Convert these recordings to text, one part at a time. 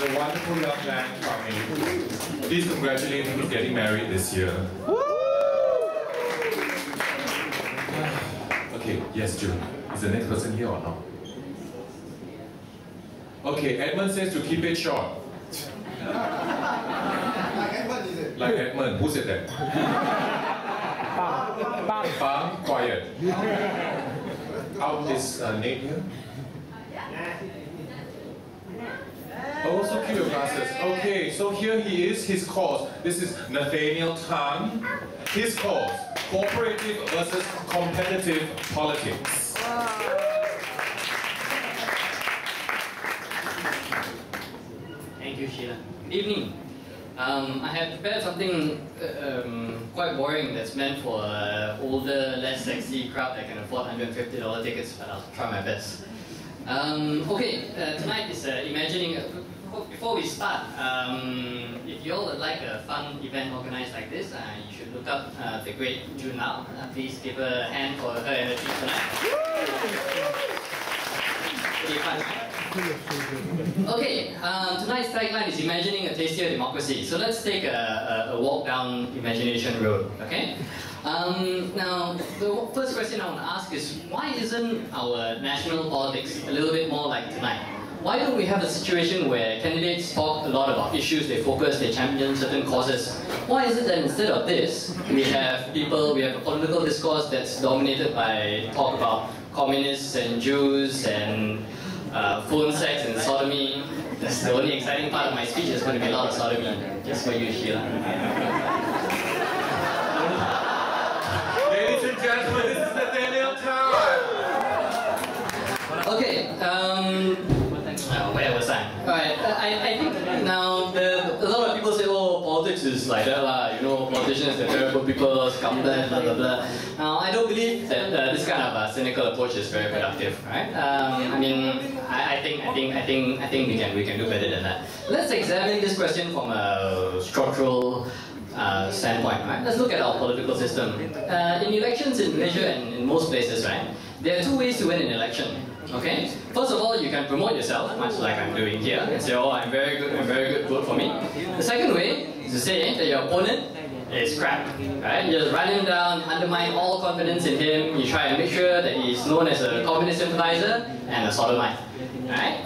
is a wonderful young man coming. Please congratulate him. He's getting married this year. Okay, yes, June. Is the next person here or not? Okay, Edmund says to keep it short. Like Edmund, is it? Like Edmund. Who said that? Bang, quiet. Out is Nate here? Oh, so cute your glasses. Okay, so here he is, his course. This is Nathaniel Tan. His course, cooperative versus competitive politics. Thank you, Sheila. Good evening. I have prepared something quite boring that's meant for an older, less sexy crowd that can afford $150 tickets, but I'll try my best. Tonight is imagining. Before we start, if you all would like a fun event organized like this, you should look up the great June Lau. Please give her a hand for her energy tonight. Pretty fun, right? Okay, tonight's tagline is imagining a tastier democracy. So let's take a walk down imagination road, okay? Now, the first question I want to ask is, why isn't our national politics a little bit more like tonight? Why don't we have a situation where candidates talk a lot about issues, they focus, they champion certain causes? Why is it that instead of this, we have a political discourse that's dominated by talk about communists and Jews and phone sex and sodomy? That's the only exciting part of my speech. Is going to be a lot of sodomy, just for you, Sheila. Ladies and gentlemen, this is Nathaniel Tan. Okay, where was I? Alright, I think now a lot of people say, oh, politics is like that lah, you know, politicians are terrible people, scumbags, blah blah blah. Now, I don't believe that this kind of cynical approach is very productive, right? I mean, I think we can do better than that. Let's examine this question from a structural standpoint, right? Let's look at our political system. In elections in Malaysia and in most places, right, there are two ways to win an election. Okay? First of all, you can promote yourself, much like I'm doing here, and say, oh, I'm very good, vote for me. The second way is to say that your opponent is crap. Right? You just run him down, undermine all confidence in him, you try and make sure that he's known as a communist sympathizer and a sodomite. Right?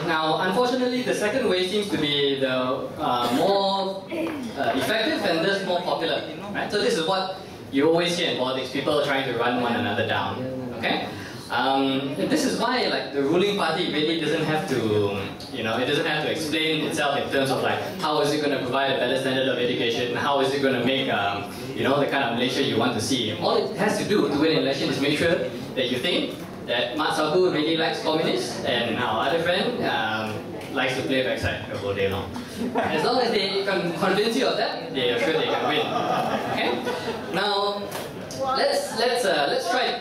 Now, unfortunately, the second way seems to be the more effective and thus more popular. Right? So this is what you always hear in politics, people trying to run one another down. Okay? This is why, like, the ruling party really doesn't have to, it doesn't have to explain itself in terms of like, how is it going to provide a better standard of education, how is it going to make, the kind of Malaysia you want to see. All it has to do to win an election is make sure that you think that Mat Sabu really likes communists and our other friend likes to play backside the whole day long. As long as they can convince you of that, they are sure they can win. Okay? Now, let's try.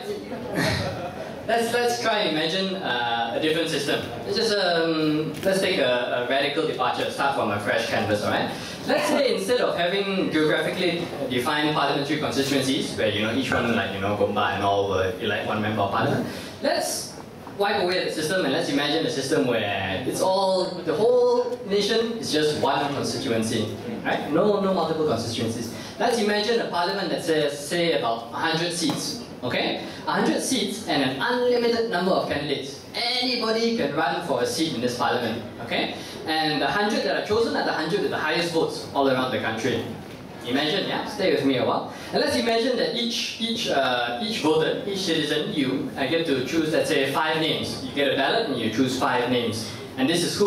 Let's try and imagine a different system. Let's take a radical departure, start from a fresh canvas, alright? Let's say instead of having geographically defined parliamentary constituencies, where each one Gombak and all will elect one member of parliament, let's wipe away the system and let's imagine a system where the whole nation is just one constituency, right? No multiple constituencies. Let's imagine a parliament that says, say, about 100 seats. Okay? 100 seats and an unlimited number of candidates. Anybody can run for a seat in this parliament. Okay? And the 100 that are chosen are the 100 with the highest votes all around the country. Imagine, yeah? Stay with me a while. And let's imagine that each voter, each citizen, you get to choose, let's say, 5 names. You get a ballot and you choose 5 names. And this is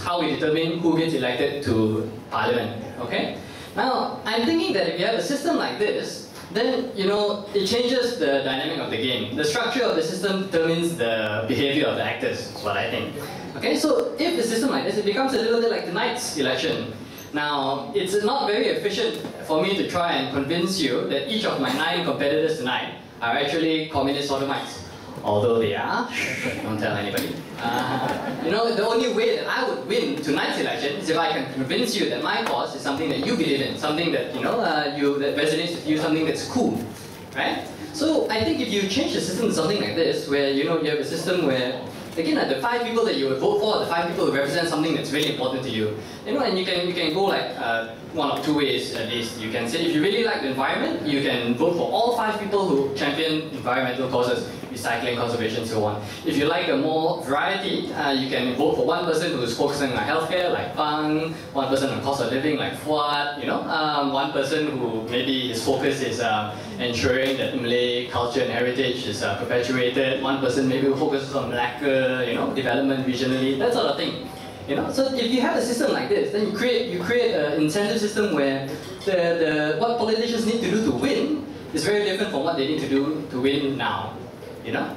how we determine who gets elected to parliament. Okay? Now, I'm thinking that if you have a system like this, then, it changes the dynamic of the game. The structure of the system determines the behavior of the actors, is what I think. Okay, so if the system like this, it becomes a little bit like tonight's election. Now, it's not very efficient for me to try and convince you that each of my 9 competitors tonight are actually communist sodomites. Although they are, don't tell anybody. The only way that I would win tonight's election is if I can convince you that my cause is something that you believe in, something that that resonates with you, something that's cool, right? So I think if you change the system to something like this, where you have a system where again, like the 5 people that you would vote for, the 5 people who represent something that's really important to you. You know, and you can go like one or two ways at least. You can say if you really like the environment, you can vote for all 5 people who champion environmental causes, recycling, conservation, so on. If you like a more variety, you can vote for one person who's focusing on healthcare, like Pang, one person on cost of living, like Fuad, you know, one person who maybe his focus is ensuring that Malay culture and heritage is perpetuated, one person maybe who focuses on Malacca, you know, development regionally, that sort of thing. You know, so if you have a system like this, then you create an incentive system where what politicians need to do to win is very different from what they need to do to win now. You know,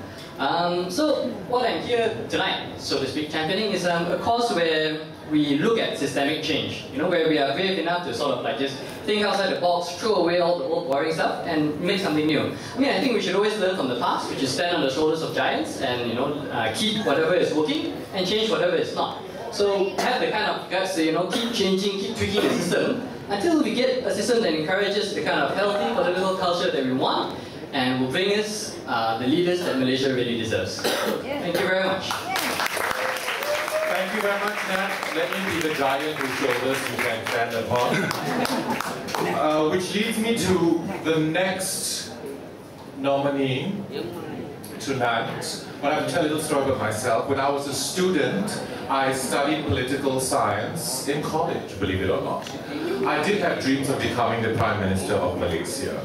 so what I'm here tonight, so to speak, championing is a cause where we look at systemic change. You know, where we are brave enough to sort of like just think outside the box, throw away all the old boring stuff, and make something new. I mean, I think we should always learn from the past, which is stand on the shoulders of giants, and you know, keep whatever is working and change whatever is not. So have the kind of guts to, you know, keep changing, keep tweaking the system until we get a system that encourages the kind of healthy political culture that we want and will bring us the leaders that Malaysia really deserves. Thank you very much. Thank you very much, Nat. Let me be the giant whose shoulders you can stand upon. Which leads me to the next nominee tonight. But I have to tell a little story about myself. When I was a student, I studied political science in college, believe it or not. I did have dreams of becoming the Prime Minister of Malaysia.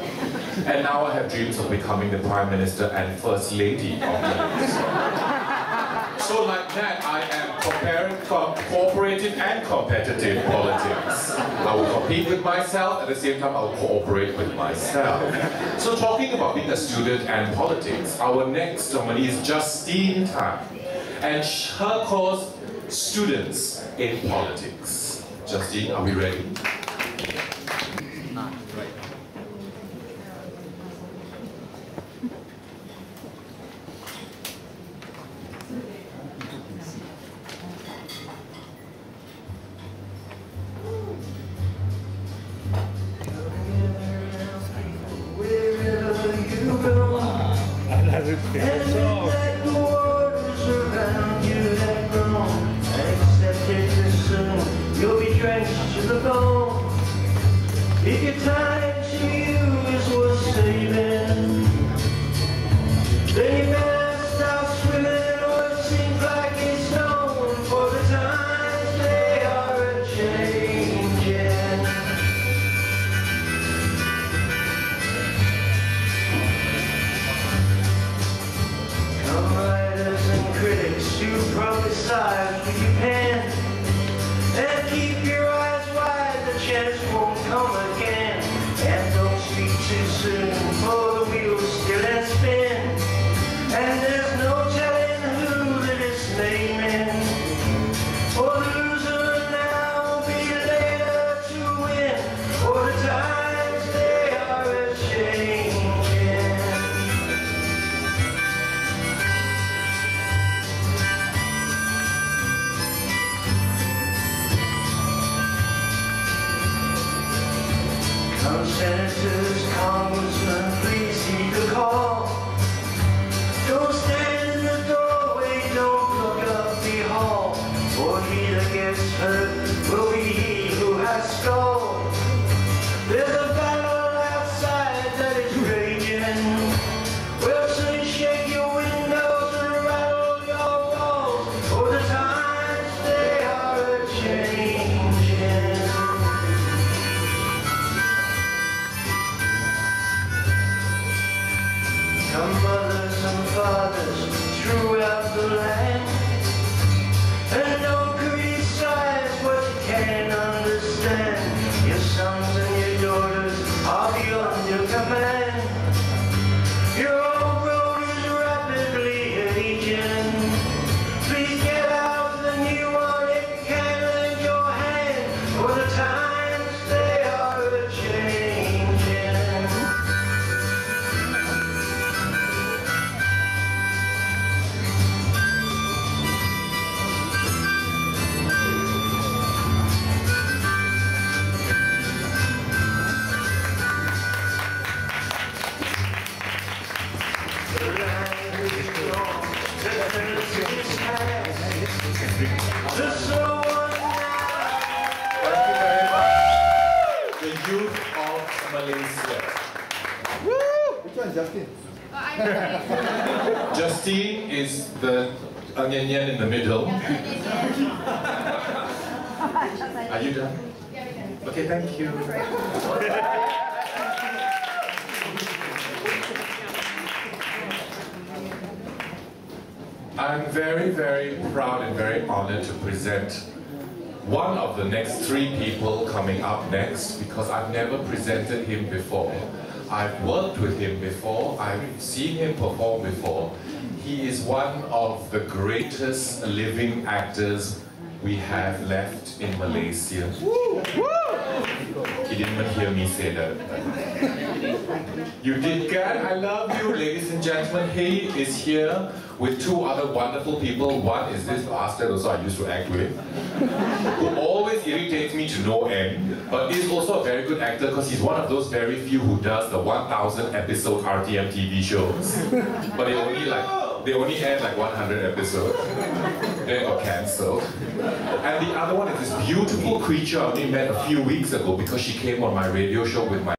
And now I have dreams of becoming the Prime Minister and First Lady of Malaysia. So like that, I am cooperative and competitive politics. I will compete with myself, at the same time I will cooperate with myself. So talking about being a student and politics, our next nominee is Justine Tan. And her cause, students in politics. Justine, are we ready? If your time to use was saving, then you better stop swimming, or it seems like it's known for the times they are a-changing. Come writers and critics who prophesize with your pen, and keep your eyes wide, the chance won't come again. And don't speak too soon, for the wheels still and spin, and there's no telling who that it's naming. For the loser now will be later to win, for the times they are a-changing. Senators, congressmen, please heed the call. Don't stand in the doorway, don't look up the hall, for he that gets hurt will be he who has stalled. There's a battle outside that is raging. We'll soon shake your windows and rattle your walls, for the times they are a-changing. Come mothers and fathers throughout the land, and don't criticize what you can't understand. Your sons and your daughters youth of Malaysia. Which one, Justin? Justine is the onion in the middle. Are you done? Okay, thank you. I'm very, very proud and very honored to present one of the next 3 people coming up next, because I've never presented him before. I've worked with him before, I've seen him perform before. He is one of the greatest living actors we have left in Malaysia. He didn't even hear me say that. You did, Kat. I love you, ladies and gentlemen. He is here with 2 other wonderful people. One is this bastard also I used to act with, who always irritates me to no end, but is also a very good actor because he's one of those very few who does the 1,000 episode RTM TV shows. But they only aired like 100 episodes. They got cancelled. And the other one is this beautiful creature I only met a few weeks ago because she came on my radio show with my